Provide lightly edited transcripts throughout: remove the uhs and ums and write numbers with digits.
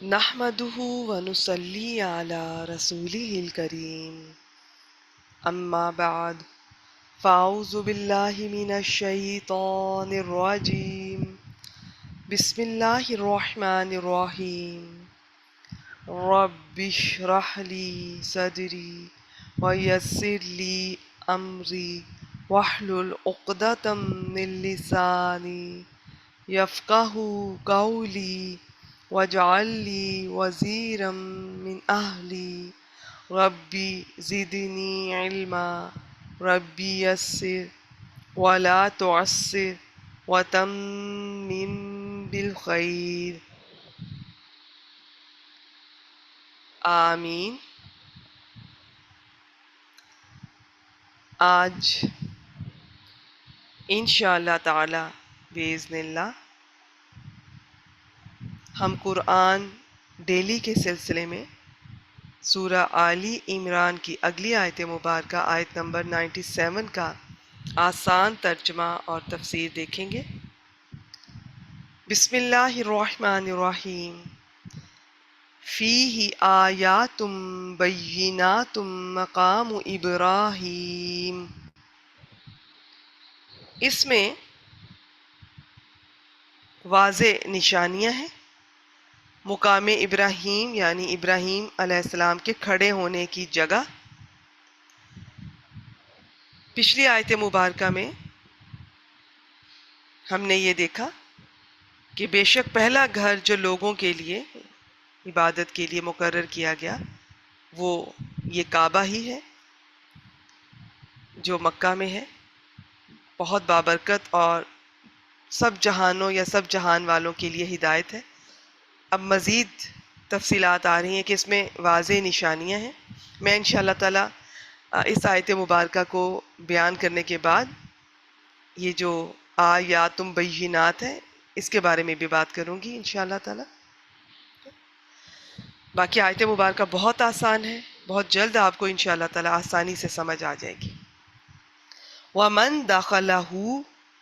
نحمده ونصلي على رسوله الكريم أما بعد فأعوذ بالله من الشيطان الرجيم بسم الله الرحمن الرحيم رب اشرح لي صدري ويسر لي أمري واحلل عقدة من لساني يفقه قولي واجعل لي وزيرا من أهلي ربي زدني علما ربي يسر ولا تعسر وتمم بالخير آمین۔ آج انشاءاللہ تعالی بإذن اللہ ہم قرآن ڈیلی کے سلسلے میں سورہ آلی عمران کی اگلی آیت مبارکہ آیت نمبر 97 کا آسان ترجمہ اور تفسیر دیکھیں گے۔ بسم اللہ الرحمن الرحیم فیہ آیات بینات مقام ابراہیم۔ اس میں واضح نشانیاں ہیں مقام ابراہیم یعنی ابراہیم علیہ السلام کے کھڑے ہونے کی جگہ۔ پچھلی آیت مبارکہ میں ہم نے یہ دیکھا کہ بے شک پہلا گھر جو لوگوں کے لیے عبادت کے لیے مقرر کیا گیا وہ یہ کعبہ ہی ہے جو مکہ میں ہے، بہت بابرکت اور سب جہانوں یا سب جہان والوں کے لیے ہدایت ہے۔ اب مزید تفصیلات آ رہی ہیں کہ اس میں واضح نشانیاں ہیں۔ میں انشاءاللہ تعالی اس آیت مبارکہ کو بیان کرنے کے بعد یہ جو آیات بینات ہے اس کے بارے میں بھی بات کروں گی انشاءاللہ تعالی۔ باقی آیت مبارکہ بہت آسان ہے، بہت جلد آپ کو انشاءاللہ تعالی آسانی سے سمجھ آ جائے گی۔ وَمَن دَخَلَهُ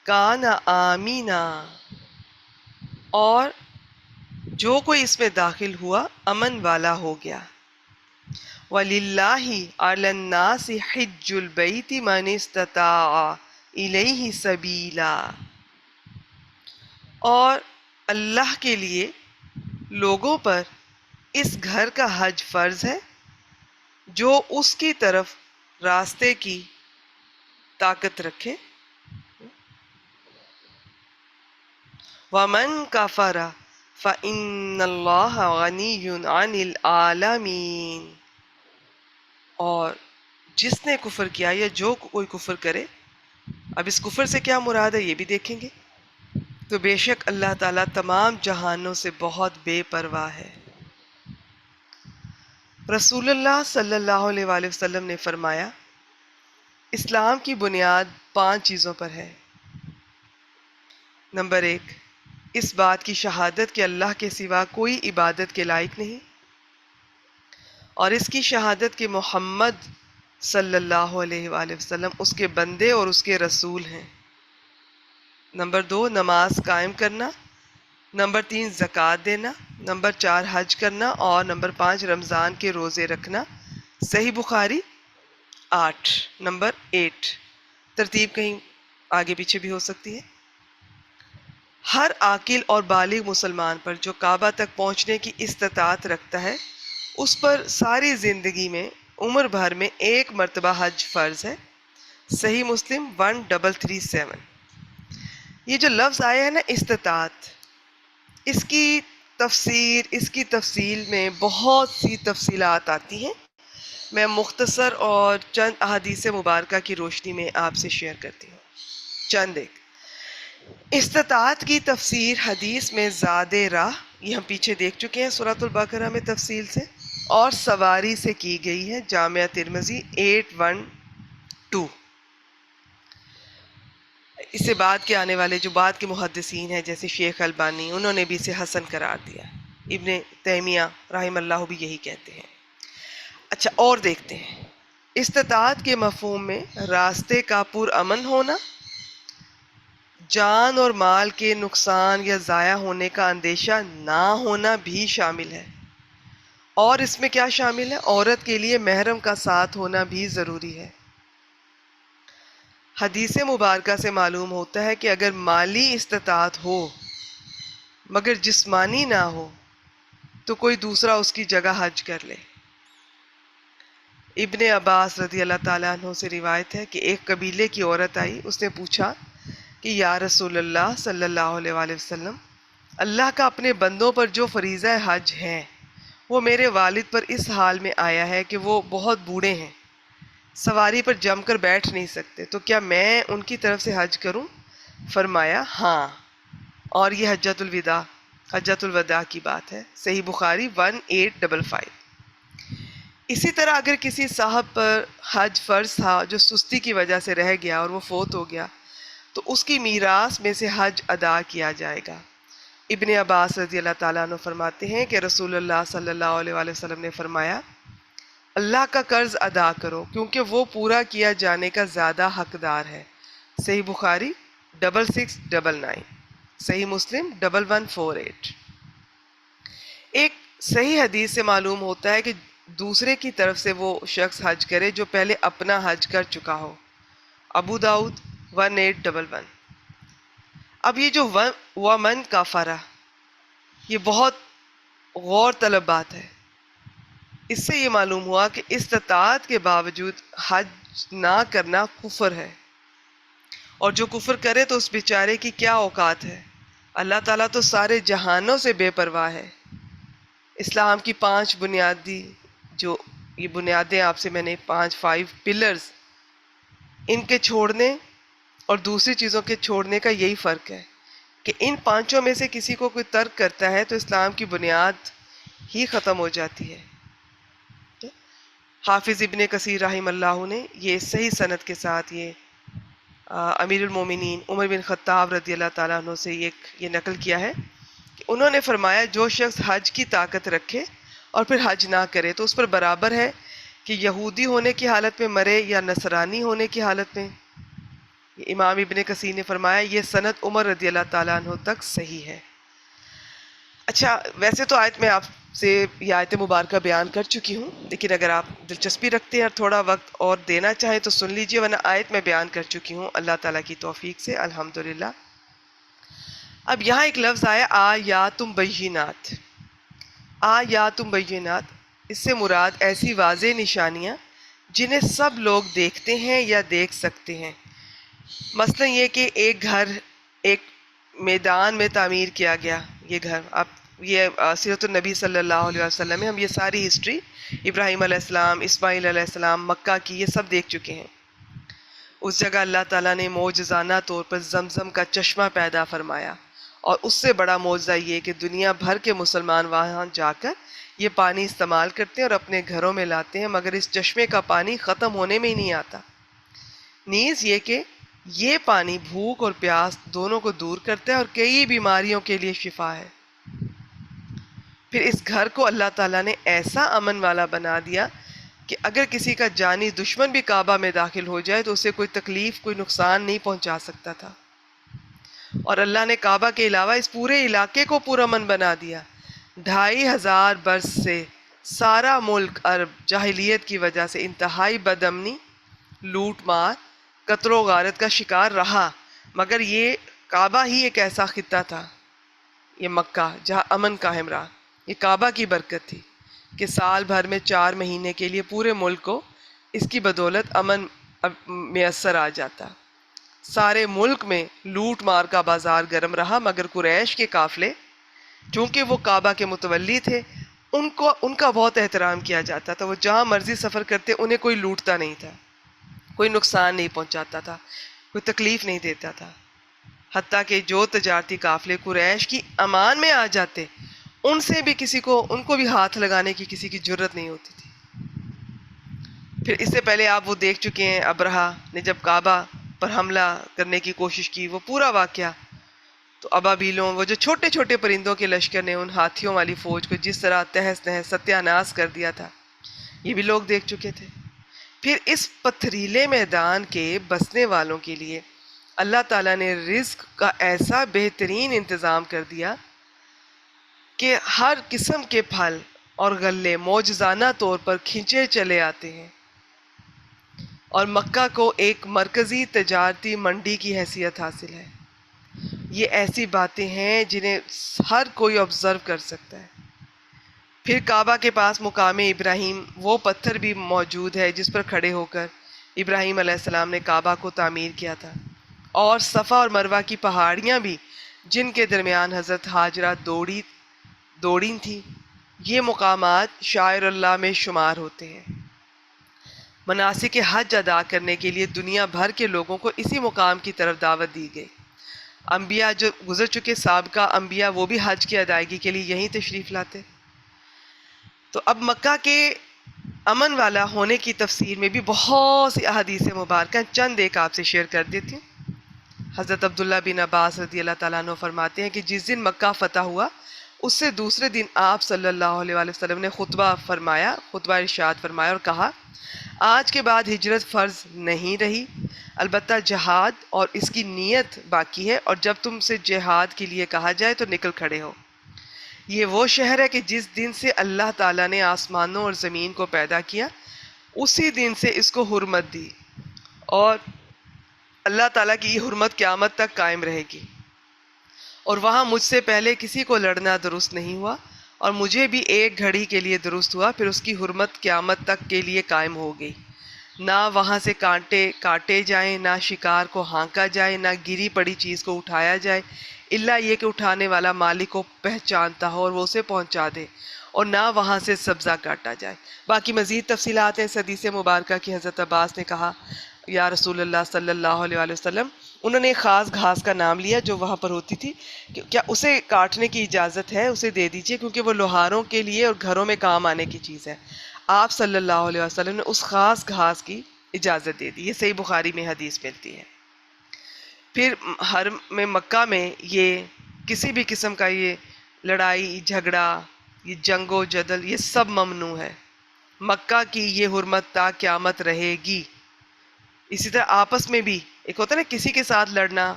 كَانَ آمِنًا، اور جو کوئی اس میں داخل ہوا امن والا ہو گیا۔ وَلِلَّهِ عَلَى النَّاسِ حِجُّ الْبَيْتِ مَنِ اسْتَطَاعَ إِلَيْهِ سَبِيلًا، اور اللہ کے لیے لوگوں پر اس گھر کا حج فرض ہے جو اس کی طرف راستے کی طاقت رکھے۔ وَمَن كَفَرَ فَإِنَّ اللَّهَ غَنِيٌّ عَنِ الْعَالَمِينَ، اور جس نے کفر کیا یا جو کوئی کفر کرے، اب اس کفر سے کیا مراد ہے یہ بھی دیکھیں گے، تو بے شک اللہ تعالیٰ تمام جہانوں سے بہت بے پرواہ ہے۔ رسول اللہ صلی اللہ علیہ وآلہ وسلم نے فرمایا اسلام کی بنیاد 5 چیزوں پر ہے۔ نمبر 1، اس بات کی شہادت کہ اللہ کے سوا کوئی عبادت کے لائق نہیں، اور اس کی شہادت کہ محمد صلی اللہ علیہ وآلہ وسلم اس کے بندے اور اس کے رسول ہیں۔ نمبر 2، نماز قائم کرنا۔ نمبر 3، زکوٰۃ دینا۔ نمبر 4، حج کرنا، اور نمبر 5، رمضان کے روزے رکھنا۔ صحیح بخاری 8۔ نمبر 8، ترتیب کہیں آگے پیچھے بھی ہو سکتی ہے۔ ہر عاقل اور بالغ مسلمان پر جو کعبہ تک پہنچنے کی استطاعت رکھتا ہے اس پر ساری زندگی میں عمر بھر میں 1 مرتبہ حج فرض ہے۔ صحیح مسلم 1337۔ یہ جو لفظ آیا ہے نا استطاعت، اس کی تفصیل میں بہت سی تفصیلات آتی ہیں، میں مختصر اور چند احادیث مبارکہ کی روشنی میں آپ سے شیئر کرتی ہوں۔ چند ایک استطاعت کی تفسیر حدیث میں زاد راہ، یہ ہم پیچھے دیکھ چکے ہیں سورۃ البقرہ میں تفصیل سے، اور سواری سے کی گئی ہے جامعہ ترمذی 812۔ اس سے بعد کے آنے والے جو بعد کے محدثین ہیں جیسے شیخ البانی، انہوں نے بھی اسے حسن قرار دیا۔ ابن تیمیہ رحم اللہ بھی یہی کہتے ہیں۔ اچھا، اور دیکھتے ہیں استطاعت کے مفہوم میں راستے کا پرامن ہونا، جان اور مال کے نقصان یا ضائع ہونے کا اندیشہ نہ ہونا بھی شامل ہے۔ اور اس میں کیا شامل ہے؟ عورت کے لیے محرم کا ساتھ ہونا بھی ضروری ہے۔ حدیث مبارکہ سے معلوم ہوتا ہے کہ اگر مالی استطاعت ہو مگر جسمانی نہ ہو تو کوئی دوسرا اس کی جگہ حج کر لے۔ ابن عباس رضی اللہ تعالیٰ عنہ سے روایت ہے کہ ایک قبیلے کی عورت آئی، اس نے پوچھا کہ یا رسول اللہ صلی اللہ علیہ وآلہ وسلم، اللہ کا اپنے بندوں پر جو فریضہ حج ہے وہ میرے والد پر اس حال میں آیا ہے کہ وہ بہت بوڑھے ہیں، سواری پر جم کر بیٹھ نہیں سکتے، تو کیا میں ان کی طرف سے حج کروں؟ فرمایا ہاں، اور یہ حجۃ الوداع کی بات ہے۔ صحیح بخاری 1855۔ اسی طرح اگر کسی صاحب پر حج فرض تھا جو سستی کی وجہ سے رہ گیا اور وہ فوت ہو گیا تو اس کی میراث میں سے حج ادا کیا جائے گا۔ ابن عباس رضی اللہ تعالیٰ عنہ فرماتے ہیں کہ رسول اللہ صلی اللہ علیہ وآلہ وسلم نے فرمایا اللہ کا قرض ادا کرو کیونکہ وہ پورا کیا جانے کا زیادہ حقدار ہے۔ صحیح بخاری 6699، صحیح مسلم 1148۔ ایک صحیح حدیث سے معلوم ہوتا ہے کہ دوسرے کی طرف سے وہ شخص حج کرے جو پہلے اپنا حج کر چکا ہو۔ ابو داؤد 1811۔ اب یہ جو ومن کافرہ، یہ بہت غور طلب بات ہے۔ اس سے یہ معلوم ہوا کہ استطاعت کے باوجود حج نہ کرنا کفر ہے، اور جو کفر کرے تو اس بیچارے کی کیا اوقات ہے۔ اللہ تعالیٰ تو سارے جہانوں سے بے پرواہ ہے۔ اسلام کی 5 بنیادی جو یہ بنیادیں آپ سے میں نے 5 پلرز، ان کے چھوڑنے اور دوسری چیزوں کے چھوڑنے کا یہی فرق ہے کہ ان 5 میں سے کسی کو کوئی ترک کرتا ہے تو اسلام کی بنیاد ہی ختم ہو جاتی ہے۔ حافظ ابن کثیر رحمہ اللہ نے یہ صحیح سند کے ساتھ یہ امیر المومنین عمر بن خطاب رضی اللہ تعالیٰ عنہ سے یہ نقل کیا ہے کہ انہوں نے فرمایا جو شخص حج کی طاقت رکھے اور پھر حج نہ کرے تو اس پر برابر ہے کہ یہودی ہونے کی حالت میں مرے یا نصرانی ہونے کی حالت میں۔ امام ابن کثیر نے فرمایا یہ سند عمر رضی اللہ تعالیٰ عنہ تک صحیح ہے۔ اچھا، ویسے تو آیت میں آپ سے یہ آیت مبارکہ بیان کر چکی ہوں، لیکن اگر آپ دلچسپی رکھتے ہیں اور تھوڑا وقت اور دینا چاہیں تو سن لیجئے، ورنہ آیت میں بیان کر چکی ہوں اللہ تعالیٰ کی توفیق سے الحمدللہ۔ اب یہاں ایک لفظ آیا آیاتم بینات۔ آیاتم بینات، اس سے مراد ایسی واضح نشانیاں جنہیں سب لوگ دیکھتے ہیں یا دیکھ سکتے ہیں۔ مثلا یہ کہ ایک گھر ایک میدان میں تعمیر کیا گیا، یہ گھر آپ یہ سیرت النبی صلی اللہ علیہ وسلم میں ہم یہ ساری ہسٹری ابراہیم علیہ السلام، اسماعیل علیہ السلام، مکہ کی یہ سب دیکھ چکے ہیں۔ اس جگہ اللہ تعالیٰ نے معجزانہ طور پر زمزم کا چشمہ پیدا فرمایا، اور اس سے بڑا معجزہ یہ کہ دنیا بھر کے مسلمان وہاں جا کر یہ پانی استعمال کرتے ہیں اور اپنے گھروں میں لاتے ہیں، مگر اس چشمے کا پانی ختم ہونے میں ہی نہیں آتا۔ نیز یہ کہ یہ پانی بھوک اور پیاس دونوں کو دور کرتا ہے اور کئی بیماریوں کے لیے شفا ہے۔ پھر اس گھر کو اللہ تعالیٰ نے ایسا امن والا بنا دیا کہ اگر کسی کا جانی دشمن بھی کعبہ میں داخل ہو جائے تو اسے کوئی تکلیف، کوئی نقصان نہیں پہنچا سکتا تھا۔ اور اللہ نے کعبہ کے علاوہ اس پورے علاقے کو پرامن بنا دیا۔ 2500 برس سے سارا ملک عرب جاہلیت کی وجہ سے انتہائی بد امنی، لوٹ مار، قتل و غارت کا شکار رہا، مگر یہ کعبہ ہی ایک ایسا خطہ تھا، یہ مکہ، جہاں امن قائم رہا۔ یہ کعبہ کی برکت تھی کہ سال بھر میں 4 مہینے کے لیے پورے ملک کو اس کی بدولت امن میسر آ جاتا۔ سارے ملک میں لوٹ مار کا بازار گرم رہا، مگر قریش کے قافلے چونکہ وہ کعبہ کے متولی تھے ان کا بہت احترام کیا جاتا تھا۔ وہ جہاں مرضی سفر کرتے انہیں کوئی لوٹتا نہیں تھا، کوئی نقصان نہیں پہنچاتا تھا، کوئی تکلیف نہیں دیتا تھا۔ حتیٰ کہ جو تجارتی قافلے قریش کی امان میں آ جاتے ان سے بھی ان کو بھی ہاتھ لگانے کی کسی کی جرت نہیں ہوتی تھی۔ پھر اس سے پہلے آپ وہ دیکھ چکے ہیں ابرہہ نے جب کعبہ پر حملہ کرنے کی کوشش کی، وہ پورا واقعہ، تو ابابیلوں، وہ جو چھوٹے چھوٹے پرندوں کے لشکر نے ان ہاتھیوں والی فوج کو جس طرح تہس نہس ستیہ ناس کر دیا تھا، یہ بھی لوگ دیکھ چکے تھے۔ پھر اس پتھریلے میدان کے بسنے والوں کے لیے اللہ تعالیٰ نے رزق کا ایسا بہترین انتظام کر دیا کہ ہر قسم کے پھل اور غلے معجزانہ طور پر کھینچے چلے آتے ہیں، اور مکہ کو ایک مرکزی تجارتی منڈی کی حیثیت حاصل ہے۔ یہ ایسی باتیں ہیں جنہیں ہر کوئی آبزرو کر سکتا ہے۔ پھر کعبہ کے پاس مقام ابراہیم وہ پتھر بھی موجود ہے جس پر کھڑے ہو کر ابراہیم علیہ السلام نے کعبہ کو تعمیر کیا تھا، اور صفا اور مروہ کی پہاڑیاں بھی جن کے درمیان حضرت ہاجرہ دوڑیں تھی، یہ مقامات شاعر اللہ میں شمار ہوتے ہیں۔ مناسک حج ادا کرنے کے لیے دنیا بھر کے لوگوں کو اسی مقام کی طرف دعوت دی گئی۔ انبیاء جو گزر چکے سابقہ انبیاء وہ بھی حج کی ادائیگی کے لیے یہیں تشریف لاتے۔ تو اب مکہ کے امن والا ہونے کی تفسیر میں بھی بہت سی احادیث مبارکہ چند ایک آپ سے شیئر کر دیتی ہوں۔ حضرت عبداللہ بن عباس رضی اللہ تعالیٰ عنہ فرماتے ہیں کہ جس دن مکہ فتح ہوا اس سے دوسرے دن آپ صلی اللہ علیہ وآلہ وسلم نے خطبہ ارشاد فرمایا اور کہا، آج کے بعد ہجرت فرض نہیں رہی، البتہ جہاد اور اس کی نیت باقی ہے، اور جب تم سے جہاد کے لیے کہا جائے تو نکل کھڑے ہو۔ یہ وہ شہر ہے کہ جس دن سے اللہ تعالیٰ نے آسمانوں اور زمین کو پیدا کیا اسی دن سے اس کو حرمت دی، اور اللہ تعالیٰ کی یہ حرمت قیامت تک قائم رہے گی، اور وہاں مجھ سے پہلے کسی کو لڑنا درست نہیں ہوا، اور مجھے بھی ایک گھڑی کے لیے درست ہوا، پھر اس کی حرمت قیامت تک کے لیے قائم ہو گئی۔ نہ وہاں سے کانٹے کاٹے جائیں، نہ شکار کو ہانکا جائے، نہ گری پڑی چیز کو اٹھایا جائے، الا یہ کہ اٹھانے والا مالک کو پہچانتا ہو اور وہ اسے پہنچا دے، اور نہ وہاں سے سبزہ کاٹا جائے۔ باقی مزید تفصیلات ہیں اس حدیث مبارکہ کی۔ حضرت عباس نے کہا، یا رسول اللہ صلی اللہ علیہ وآلہ وسلم، انہوں نے ایک خاص گھاس کا نام لیا جو وہاں پر ہوتی تھی، کیا اسے کاٹنے کی اجازت ہے؟ اسے دے دیجئے، کیونکہ وہ لوہاروں کے لیے اور گھروں میں کام آنے کی چیز ہے۔ آپ صلی اللہ علیہ وسلم نے اس خاص گھاس کی اجازت دے دی۔ یہ صحیح بخاری میں حدیث ملتی ہے۔ پھر حرم میں مکہ میں یہ کسی بھی قسم کا یہ لڑائی جھگڑا، یہ جنگ و جدل، یہ سب ممنوع ہے۔ مکہ کی یہ حرمت تا قیامت رہے گی۔ اسی طرح آپس میں بھی ایک ہوتا ہے نا کسی کے ساتھ لڑنا،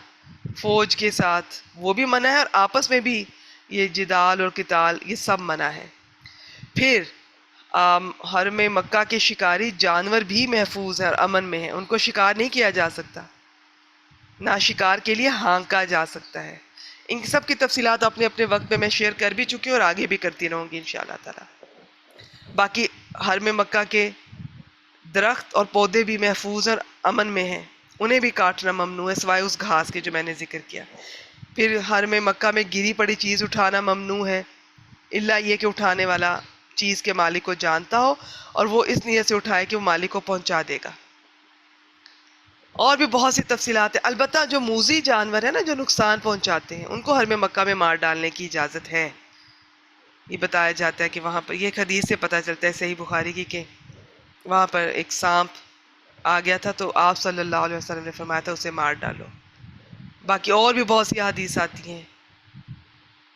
فوج کے ساتھ، وہ بھی منع ہے، اور آپس میں بھی یہ جدال اور قتال یہ سب منع ہے۔ پھر حرم مکہ کے شکاری جانور بھی محفوظ ہیں اور امن میں ہیں، ان کو شکار نہیں کیا جا سکتا، نہ شکار کے لیے ہانکا جا سکتا ہے۔ ان سب کی تفصیلات اپنے اپنے وقت میں شیئر کر بھی چکی ہوں اور آگے بھی کرتی رہوں گی انشاءاللہ تعالی۔ باقی حرم مکہ کے درخت اور پودے بھی محفوظ اور امن میں ہیں، انہیں بھی کاٹنا ممنوع ہے سوائے اس گھاس کے جو میں نے ذکر کیا۔ پھر حرم مکہ میں گری پڑی چیز اٹھانا ممنوع ہے، الا یہ کہ اٹھانے والا چیز کے مالک کو جانتا ہو اور وہ اس نیت سے اٹھائے کہ وہ مالک کو پہنچا دے گا۔ اور بھی بہت سی تفصیلات ہیں۔ البتہ جو موذی جانور ہیں نا، جو نقصان پہنچاتے ہیں، ان کو حرم مکہ میں مار ڈالنے کی اجازت ہے۔ یہ بتایا جاتا ہے کہ وہاں پر، یہ ایک حدیث سے پتہ چلتا ہے صحیح بخاری کی، کہ وہاں پر ایک سانپ آ گیا تھا تو آپ صلی اللہ علیہ وسلم نے فرمایا تھا اسے مار ڈالو۔ باقی اور بھی بہت سی حدیث آتی ہیں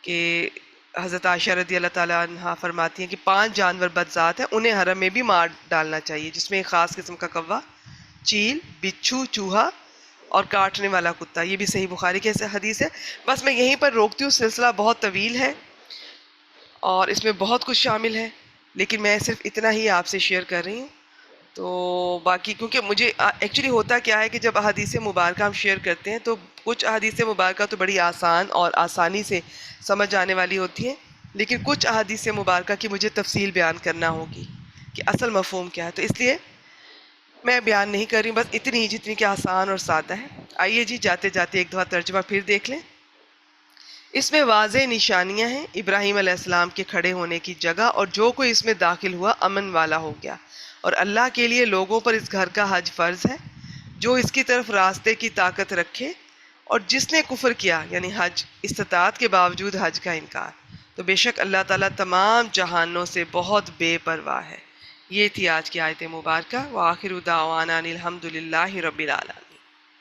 کہ حضرت عائشہ رضی اللہ تعالیٰ عنہ فرماتی ہیں کہ 5 جانور بدذات ہیں، انہیں حرم میں بھی مار ڈالنا چاہیے، جس میں ایک خاص قسم کا کوا، چیل، بچھو، چوہا اور کاٹنے والا کتا۔ یہ بھی صحیح بخاری کی حدیث ہے۔ بس میں یہیں پر روکتی ہوں، سلسلہ بہت طویل ہے اور اس میں بہت کچھ شامل ہے، لیکن میں صرف اتنا ہی آپ سے شیئر کر رہی ہوں۔ تو باقی کیونکہ مجھے ایکچولی ہوتا کیا ہے کہ جب احادیث مبارکہ ہم شیئر کرتے ہیں تو کچھ احادیث مبارکہ تو بڑی آسان اور آسانی سے سمجھ جانے والی ہوتی ہیں، لیکن کچھ احادیث مبارکہ کی مجھے تفصیل بیان کرنا ہوگی کہ اصل مفہوم کیا ہے، تو اس لیے میں بیان نہیں کر رہی ہوں، بس اتنی ہی جتنی کہ آسان اور سادہ ہے۔ آئیے جی جاتے جاتے ایک دفعہ ترجمہ پھر دیکھ لیں۔ اس میں واضح نشانیاں ہیں ابراہیم علیہ السلام کے کھڑے ہونے کی جگہ، اور جو کوئی اس میں داخل ہوا امن والا ہو گیا، اور اللہ کے لیے لوگوں پر اس گھر کا حج فرض ہے، جو اس کی طرف راستے کی طاقت رکھے، اور جس نے کفر کیا یعنی حج استطاعت کے باوجود حج کا انکار، تو بے شک اللہ تعالیٰ تمام جہانوں سے بہت بے پرواہ ہے۔ یہ تھی آج کی آیت مبارکہ۔ وآخر دعوانا ان الحمد للہ رب العالمین۔